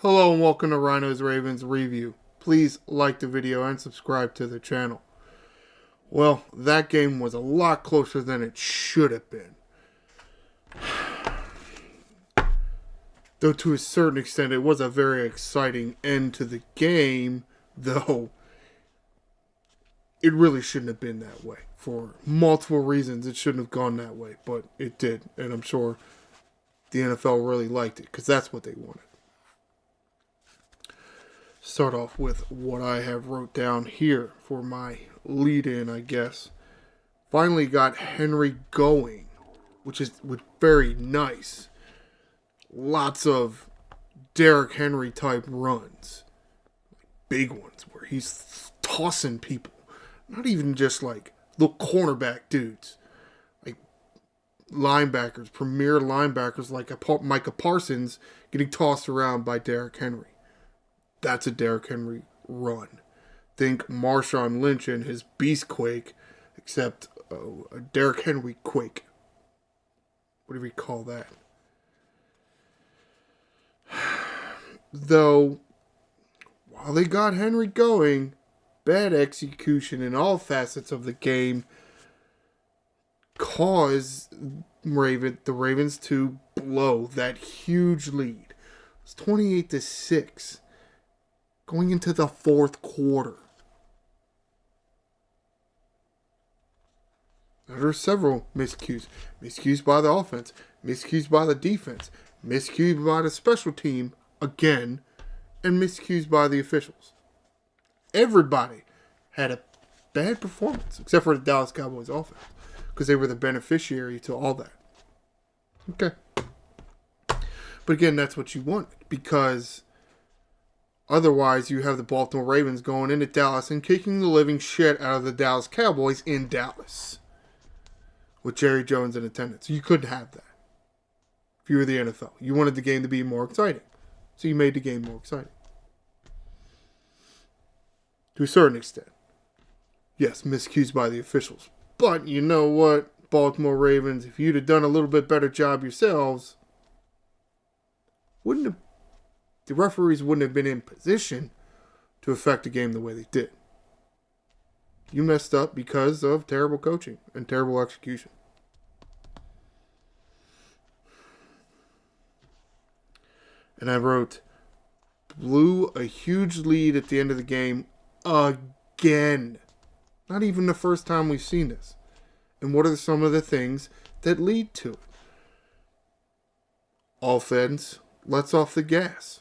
Hello and welcome to Ryno's Ravens Review. Please like the video and subscribe to the channel. Well, that game was a lot closer than it should have been. Though to a certain extent it was a very exciting end to the game, though it really shouldn't have been that way. For multiple reasons it shouldn't have gone that way, but it did. And I'm sure the NFL really liked it because that's what they wanted. Start off with what I have wrote down here for my lead-in, I guess. Finally got Henry going, which is very nice. Lots of Derrick Henry type runs. Big ones where he's tossing people. Not even just like the cornerback dudes. Like linebackers, premier linebackers like Micah Parsons getting tossed around by Derrick Henry. That's a Derrick Henry run. Think Marshawn Lynch and his Beast Quake, except a Derrick Henry Quake. Whatever you call that. Though, while they got Henry going, bad execution in all facets of the game caused the Ravens to blow that huge lead. It's 28-6. Going into the fourth quarter. There are several miscues. Miscues by the offense. Miscues by the defense. Miscues by the special team, again. And miscues by the officials. Everybody had a bad performance, except for the Dallas Cowboys offense. Because they were the beneficiary to all that. Okay. But again, that's what you want. Because otherwise, you have the Baltimore Ravens going into Dallas and kicking the living shit out of the Dallas Cowboys in Dallas. With Jerry Jones in attendance. You couldn't have that. If you were the NFL. You wanted the game to be more exciting. So you made the game more exciting. To a certain extent. Yes, miscues by the officials. But you know what, Baltimore Ravens, if you'd have done a little bit better job yourselves, the referees wouldn't have been in position to affect the game the way they did. You messed up because of terrible coaching and terrible execution. And I wrote, blew a huge lead at the end of the game again. Not even the first time we've seen this. And what are some of the things that lead to it? Offense lets off the gas.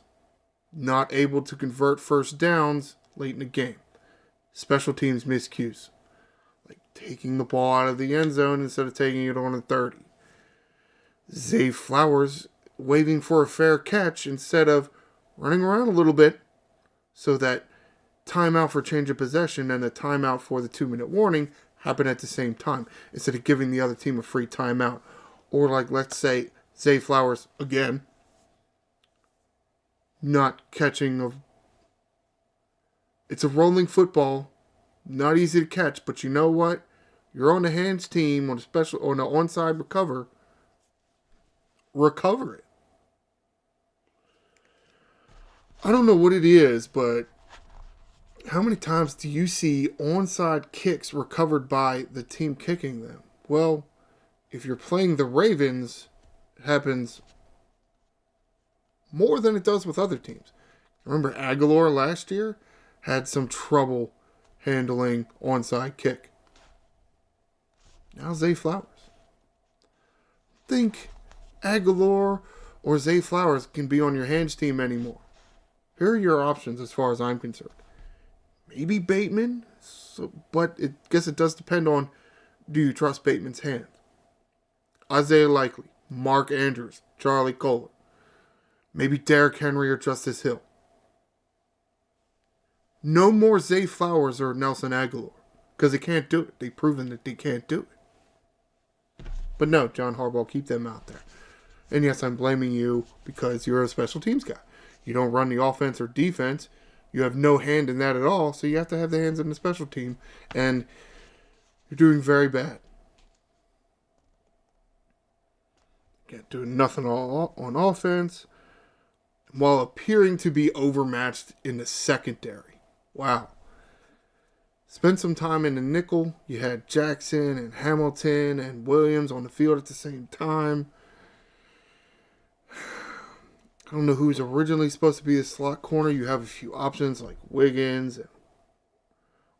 Not able to convert first downs late in the game. Special teams miscues. Like taking the ball out of the end zone instead of taking it on a 30. Zay Flowers waiting for a fair catch instead of running around a little bit so that timeout for change of possession and the timeout for the 2-minute warning happen at the same time instead of giving the other team a free timeout. Or like, let's say, Zay Flowers, again, not catching it's a rolling football, not easy to catch, but you know what? You're on the hands team on an onside recover it. I don't know what it is, but how many times do you see onside kicks recovered by the team kicking them? Well, if you're playing the Ravens, it happens more than it does with other teams. Remember Aguilar last year had some trouble handling onside kick. Now Zay Flowers. Think Aguilar or Zay Flowers can be on your hands team anymore. Here are your options as far as I'm concerned. Maybe Bateman, but I guess it does depend on, do you trust Bateman's hand? Isaiah Likely, Mark Andrews, Charlie Kohler. Maybe Derrick Henry or Justice Hill. No more Zay Flowers or Nelson Aguilar. Because they can't do it. They've proven that they can't do it. But no, John Harbaugh, keep them out there. And yes, I'm blaming you because you're a special teams guy. You don't run the offense or defense. You have no hand in that at all. So you have to have the hands in the special team. And you're doing very bad. Can't do nothing on offense. while appearing to be overmatched in the secondary. Wow. Spent some time in the nickel. You had Jackson and Hamilton and Williams on the field at the same time. I don't know who's originally supposed to be the slot corner. You have a few options like Wiggins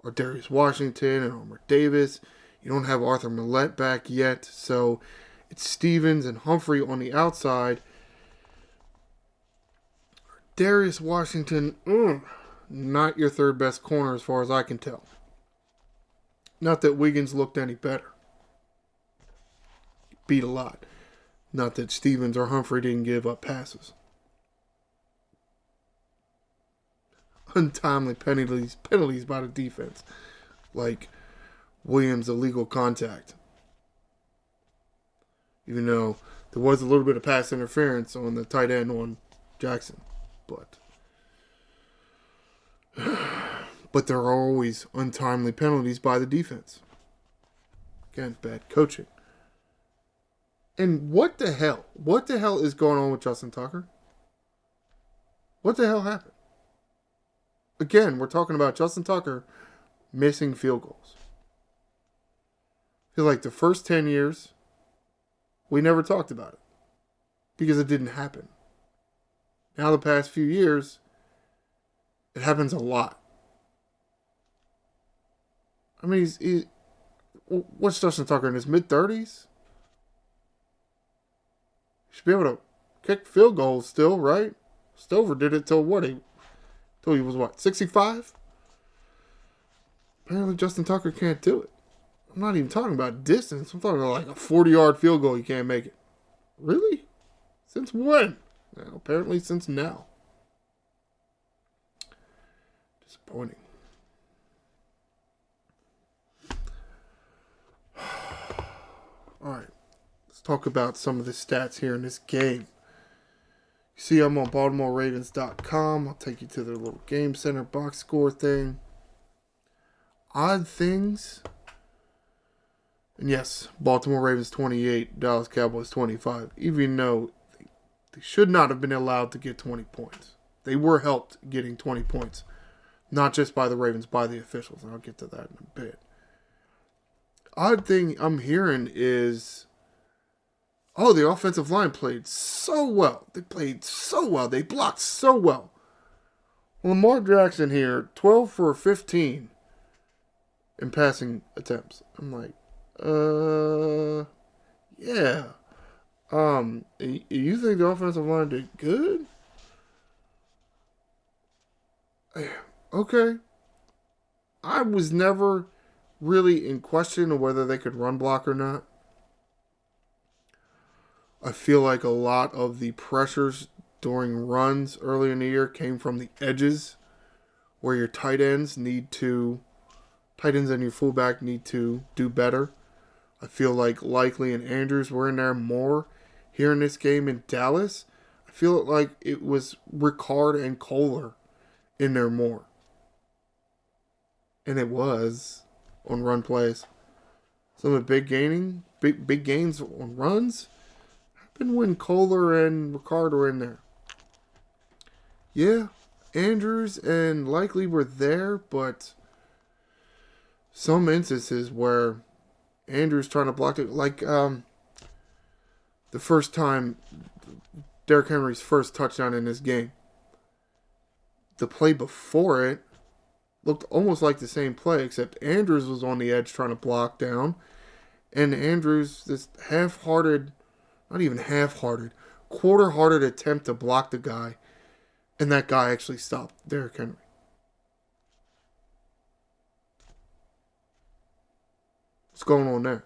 or Darius Washington and Armour Davis. You don't have Arthur Millette back yet, so it's Stevens and Humphrey on the outside. Darius Washington, not your third best corner as far as I can tell. Not that Wiggins looked any better. Beat a lot. Not that Stevens or Humphrey didn't give up passes. Untimely penalties by the defense. Like Williams' illegal contact. Even though there was a little bit of pass interference on the tight end on Jackson. But there are always untimely penalties by the defense. Again, bad coaching. And what the hell? What the hell is going on with Justin Tucker? What the hell happened? Again, we're talking about Justin Tucker missing field goals. I feel like the first 10 years, we never talked about it. Because it didn't happen. Now the past few years, it happens a lot. I mean, what's Justin Tucker in his mid-30s? He should be able to kick field goals still, right? Stover did it till what? Till he was what, 65? Apparently Justin Tucker can't do it. I'm not even talking about distance. I'm talking about like a 40-yard field goal. He can't make it. Really? Since when? Well, apparently since now. Disappointing. Alright. Let's talk about some of the stats here in this game. You see I'm on BaltimoreRavens.com. I'll take you to their little game center box score thing. Odd things. And yes, Baltimore Ravens 28, Dallas Cowboys 25. Even though they should not have been allowed to get 20 points. They were helped getting 20 points. Not just by the Ravens, by the officials. And I'll get to that in a bit. Odd thing I'm hearing is, the offensive line played so well. They played so well. They blocked so well. Lamar Jackson here, 12 for 15 in passing attempts. I'm like, yeah. You think the offensive line did good? Okay. I was never really in question of whether they could run block or not. I feel like a lot of the pressures during runs early in the year came from the edges, where your tight ends and your fullback need to do better. I feel like Likely and Andrews were in there more here in this game in Dallas. I feel like it was Ricard and Kohler in there more. And it was on run plays. Some of the big gains on runs happened when Kohler and Ricard were in there. Yeah, Andrews and Likely were there, but some instances where Andrews trying to block it, like the first time, Derrick Henry's first touchdown in this game. The play before it looked almost like the same play, except Andrews was on the edge trying to block down, and Andrews, this half-hearted, not even half-hearted, quarter-hearted attempt to block the guy, and that guy actually stopped Derrick Henry. What's going on there?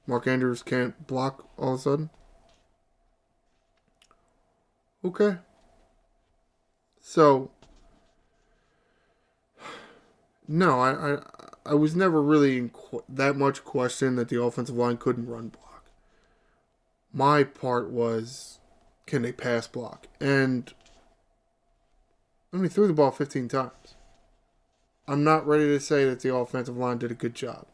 Mark Andrews can't block all of a sudden? Okay. So, no, I was never really in that much question that the offensive line couldn't run block. My part was, can they pass block? And, threw the ball 15 times. I'm not ready to say that the offensive line did a good job.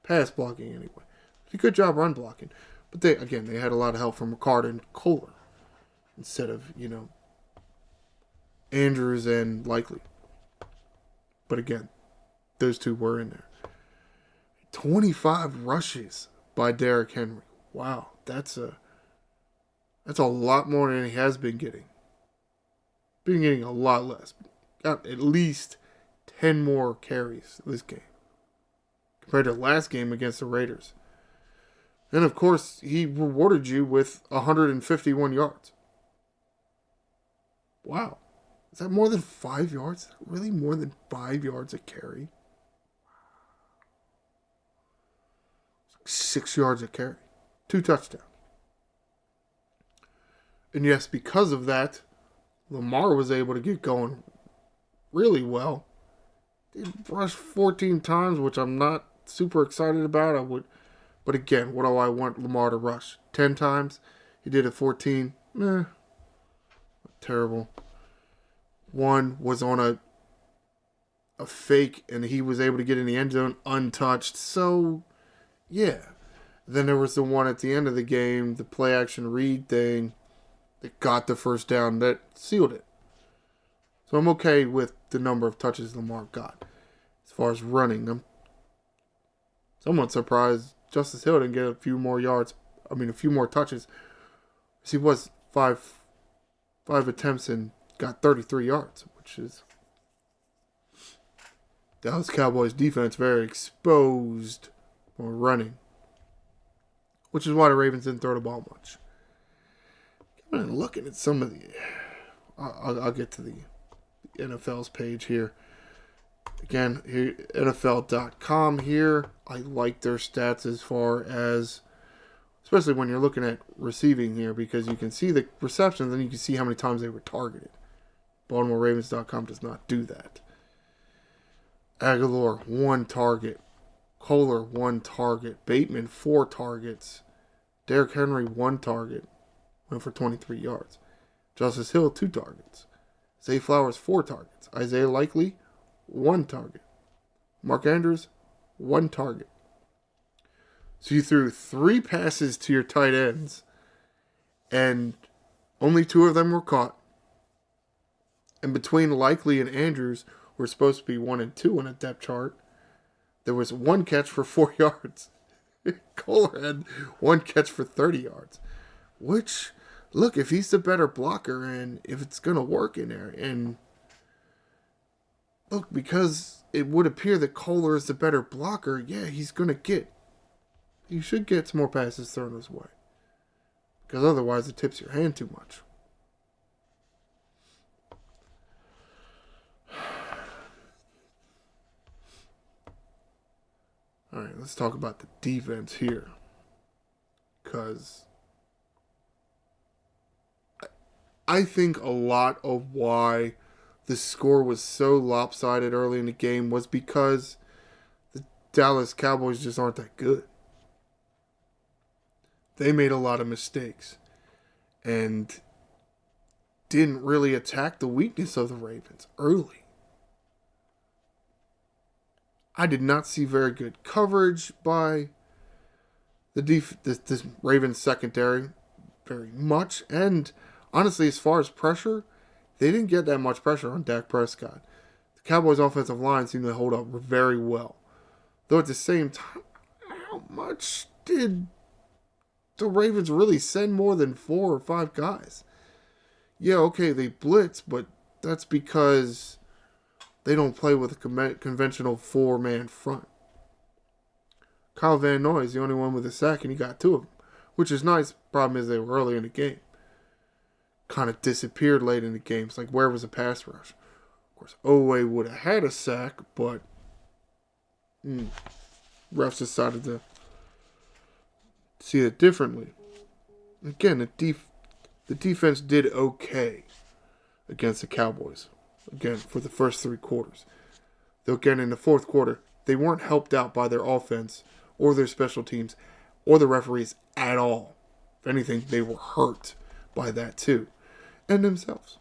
Pass blocking, anyway. Did a good job run blocking. But they had a lot of help from Ricard and Kohler. Instead of, Andrews and Likely. But again, those two were in there. 25 rushes by Derrick Henry. Wow, that's a lot more than he has been getting. Been getting a lot less. Got at least 10 more carries this game compared to last game against the Raiders. And of course, he rewarded you with 151 yards. Wow. Is that more than 5 yards? Is that really more than 5 yards a carry? 6 yards a carry. 2 touchdowns. And yes, because of that, Lamar was able to get going really well. He rushed 14 times, which I'm not super excited about. But again, what do I want Lamar to rush? 10 times? He did it 14. Terrible. One was on a fake, and he was able to get in the end zone untouched. So, yeah. Then there was the one at the end of the game, the play action read thing that got the first down that sealed it. So I'm okay with the number of touches Lamar got. As far as running, I'm somewhat surprised Justice Hill didn't get a few more touches. He was five attempts and got 33 yards, which is Dallas Cowboys defense very exposed for running, which is why the Ravens didn't throw the ball much. I'm looking at some of the, I'll get to the NFL's page here. Again, here, NFL.com here. I like their stats as far as, especially when you're looking at receiving here, because you can see the receptions and you can see how many times they were targeted. BaltimoreRavens.com does not do that. Aguilar, 1 target. Kohler, 1 target. Bateman, 4 targets. Derrick Henry, 1 target. Went for 23 yards. Justice Hill, 2 targets. Zay Flowers, 4 targets. Isaiah Likely, 1 target. Mark Andrews, 1 target. So you threw 3 passes to your tight ends, and only 2 of them were caught. And between Likely and Andrews, were supposed to be 1 and 2 on a depth chart, there was 1 catch for 4 yards. Kohler had 1 catch for 30 yards. Which, look, if he's the better blocker and if it's going to work in there, and look, because it would appear that Kohler is the better blocker, yeah, he should get some more passes thrown his way. Because otherwise it tips your hand too much. Alright, let's talk about the defense here. Because I think a lot of why the score was so lopsided early in the game was because the Dallas Cowboys just aren't that good. They made a lot of mistakes and didn't really attack the weakness of the Ravens early. I did not see very good coverage by this Ravens secondary very much. And honestly, as far as pressure, they didn't get that much pressure on Dak Prescott. The Cowboys' offensive line seemed to hold up very well. Though at the same time, how much did the Ravens really send more than 4 or 5 guys? Yeah, okay, they blitz, but that's because they don't play with a conventional 4-man front. Kyle Van Noy is the only one with a sack, and he got 2 of them, which is nice. Problem is they were early in the game. Kind of disappeared late in the game. It's like, where was the pass rush? Of course, Owe would have had a sack, but refs decided to see it differently. Again, the defense did okay against the Cowboys. Again, for the first 3 quarters. Though again, in the 4th quarter, they weren't helped out by their offense or their special teams or the referees at all. If anything, they were hurt by that too. And themselves.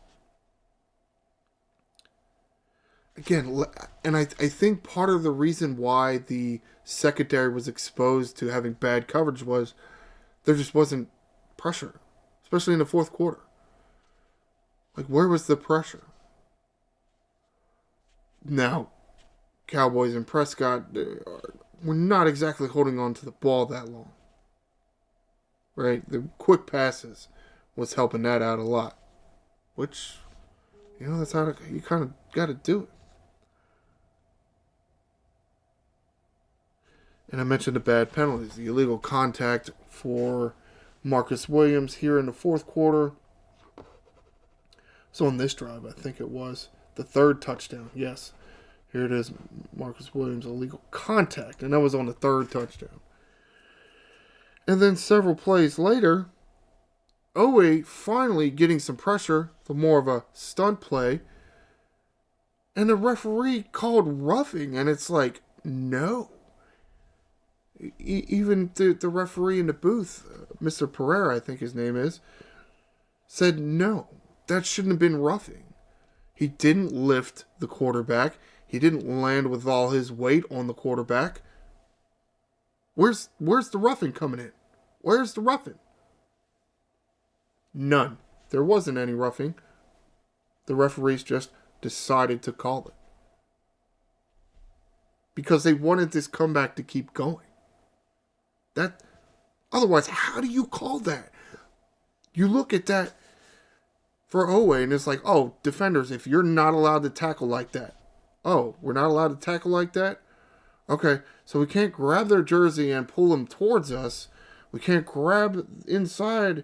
Again, and I think part of the reason why the secondary was exposed to having bad coverage was there just wasn't pressure. Especially in the 4th quarter. Like, where was the pressure? Now, Cowboys and Prescott were not exactly holding on to the ball that long. Right? The quick passes was helping that out a lot. Which, that's how you kind of got to do it. And I mentioned the bad penalties. The illegal contact for Marcus Williams here in the fourth quarter. So on this drive, I think it was the third touchdown. Yes. Here it is, Marcus Williams, illegal contact. And that was on the third touchdown. And then several plays later, Owe finally getting some pressure for more of a stunt play. And the referee called roughing. And it's like, no. Even the referee in the booth, Mr. Pereira, I think his name is, said no. That shouldn't have been roughing. He didn't lift the quarterback. He didn't land with all his weight on the quarterback. Where's the roughing coming in? Where's the roughing? None. There wasn't any roughing. The referees just decided to call it. Because they wanted this comeback to keep going. Otherwise, how do you call that? You look at that for Owe and it's like, oh, defenders, if you're not allowed to tackle like that. Oh, we're not allowed to tackle like that? Okay, so we can't grab their jersey and pull them towards us. We can't grab inside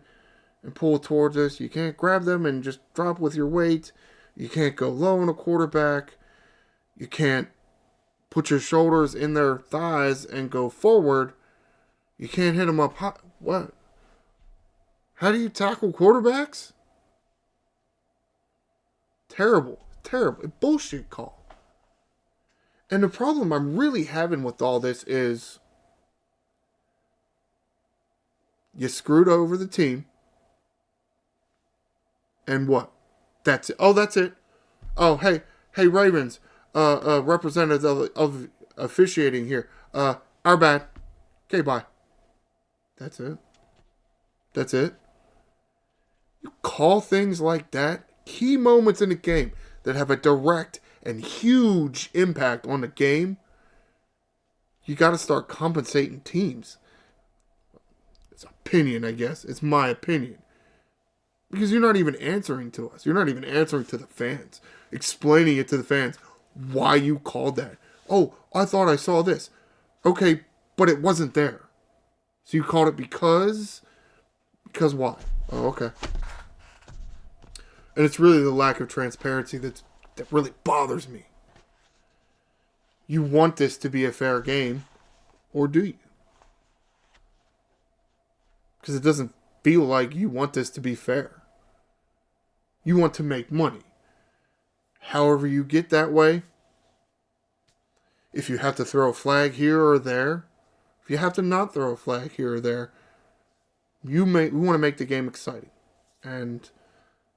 and pull towards us. You can't grab them and just drop with your weight. You can't go low on a quarterback. You can't put your shoulders in their thighs and go forward. You can't hit them up high. What? How do you tackle quarterbacks? Terrible. Bullshit call. And the problem I'm really having with all this is you screwed over the team. And what? That's it. Oh, that's it. Oh, hey, Ravens, representative of officiating here. Our bad. Okay, bye. That's it. You call things like that, key moments in the game that have a direct and huge impact on the game, you got to start compensating teams. It's opinion, I guess. It's my opinion. Because you're not even answering to us. You're not even answering to the fans. Explaining it to the fans why you called that. Oh, I thought I saw this. Okay, but it wasn't there. So you called it because why? Oh, okay. And it's really the lack of transparency that really bothers me. You want this to be a fair game, or do you? Because it doesn't feel like you want this to be fair. You want to make money. However you get that way, if you have to throw a flag here or there, if you have to not throw a flag here or there, we want to make the game exciting. And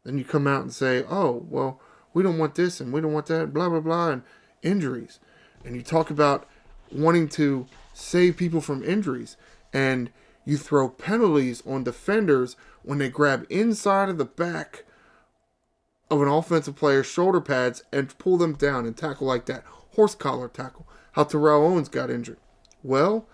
then you come out and say, oh, well, we don't want this and we don't want that, blah, blah, blah, and injuries. And you talk about wanting to save people from injuries. And you throw penalties on defenders when they grab inside of the back of an offensive player's shoulder pads and pull them down and tackle like that. Horse collar tackle. How Terrell Owens got injured. Well,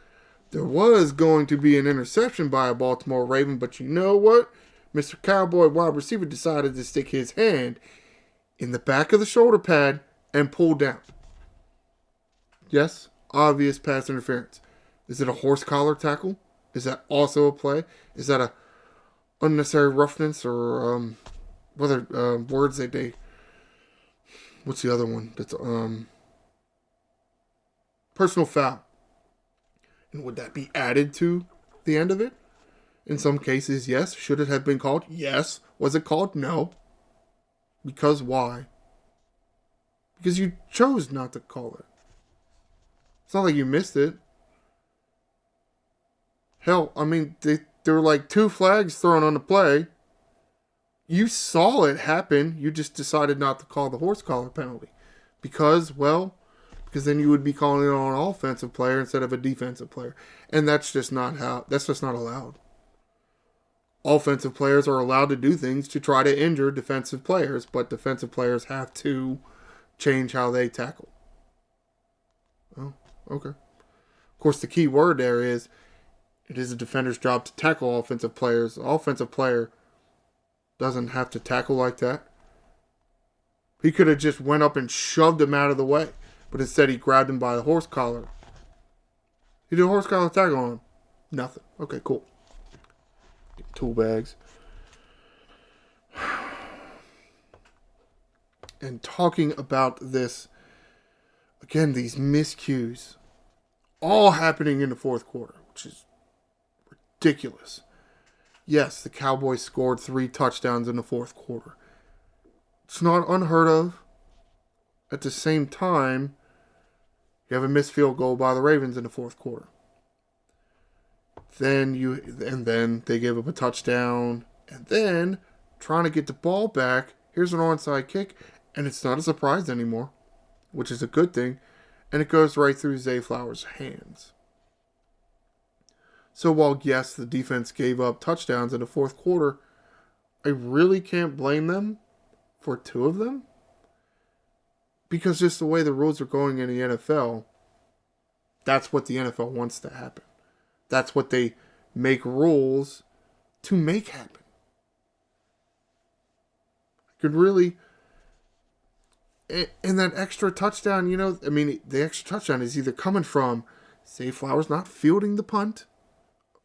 there was going to be an interception by a Baltimore Raven, but you know what? Mr. Cowboy wide receiver decided to stick his hand in the back of the shoulder pad and pull down. Yes, obvious pass interference. Is it a horse collar tackle? Is that also a play? Is that a unnecessary roughness or what other words they? What's the other one? That's personal foul. And would that be added to the end of it? In some cases, yes. Should it have been called? Yes. Was it called? No. Because why? Because you chose not to call it. It's not like you missed it. Hell, I mean, there were like 2 flags thrown on the play. You saw it happen. You just decided not to call the horse collar penalty. Because then you would be calling it on an offensive player instead of a defensive player. And that's just not allowed. Offensive players are allowed to do things to try to injure defensive players, but defensive players have to change how they tackle. Oh, okay. Of course, the key word there is it is a defender's job to tackle offensive players. The offensive player doesn't have to tackle like that. He could have just went up and shoved him out of the way, but instead he grabbed him by the horse collar. He did a horse collar tackle on him. Nothing. Okay, cool. Tool bags. And talking about this, again, these miscues, all happening in the fourth quarter, which is ridiculous. Yes, the Cowboys scored 3 touchdowns in the fourth quarter. It's not unheard of. At the same time, you have a missed field goal by the Ravens in the fourth quarter. Then they give up a touchdown. And then, trying to get the ball back, here's an onside kick, and it's not a surprise anymore, which is a good thing. And it goes right through Zay Flowers' hands. So while, yes, the defense gave up touchdowns in the fourth quarter, I really can't blame them for 2 of them. Because just the way the rules are going in the NFL, that's what the NFL wants to happen. That's what they make rules to make happen. I could really... And that extra touchdown, the extra touchdown is either coming from Zay Flowers not fielding the punt,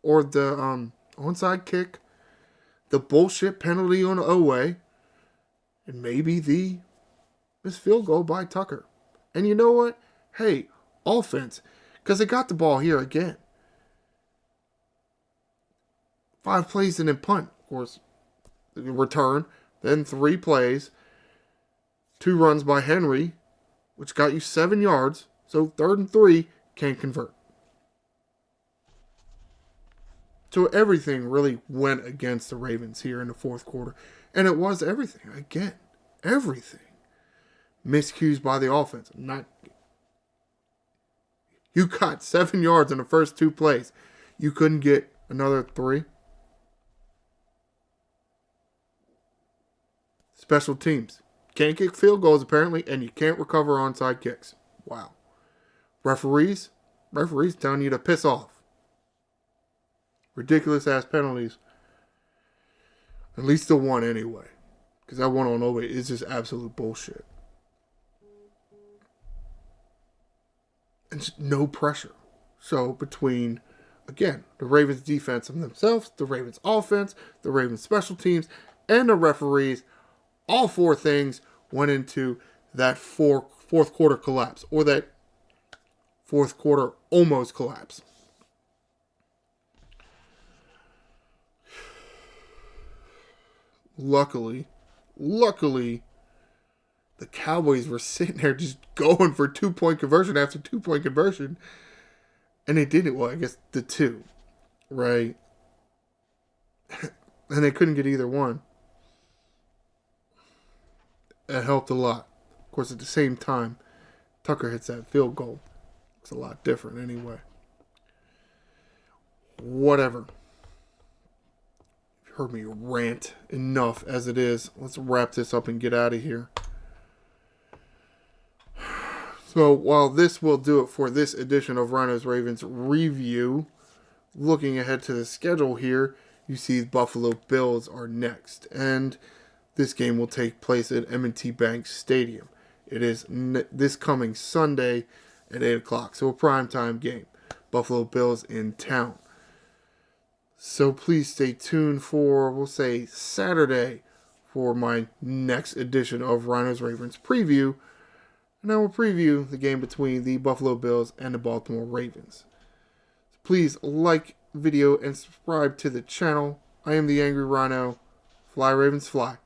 or the onside kick, the bullshit penalty on Oweh, and maybe this field goal by Tucker. And you know what? Hey, offense, because they got the ball here again. 5 plays and then punt, of course, return, then 3 plays, 2 runs by Henry, which got you 7 yards. So 3rd and 3, can't convert. So everything really went against the Ravens here in the fourth quarter. And it was everything. Again, everything. Miscues by the offense. You got 7 yards in the first 2 plays. You couldn't get another 3. Special teams. Can't kick field goals apparently, and you can't recover onside kicks. Wow. Referees telling you to piss off. Ridiculous ass penalties. At least the one anyway. Because that one on Oweh is just absolute bullshit. And just no pressure. So between, again, the Ravens defense themselves, the Ravens offense, the Ravens special teams, and the referees, all 4 things went into that fourth quarter collapse. Or that fourth quarter almost collapse. Luckily, the Cowboys were sitting there just going for 2-point conversion after 2-point conversion. And they didn't. Well, I guess the 2. Right? And they couldn't get either one. It helped a lot. Of course, at the same time, Tucker hits that field goal. It's a lot different anyway. Whatever. You've heard me rant enough as it is. Let's wrap this up and get out of here. So while this will do it for this edition of Ryno's Ravens review, looking ahead to the schedule here, you see the Buffalo Bills are next. And this game will take place at M&T Bank Stadium. It is this coming Sunday at 8 o'clock. So a primetime game. Buffalo Bills in town. So please stay tuned for, we'll say, Saturday for my next edition of Ryno's Ravens preview. And I will preview the game between the Buffalo Bills and the Baltimore Ravens. So please like the video and subscribe to the channel. I am the Angry Ryno. Fly Ravens fly.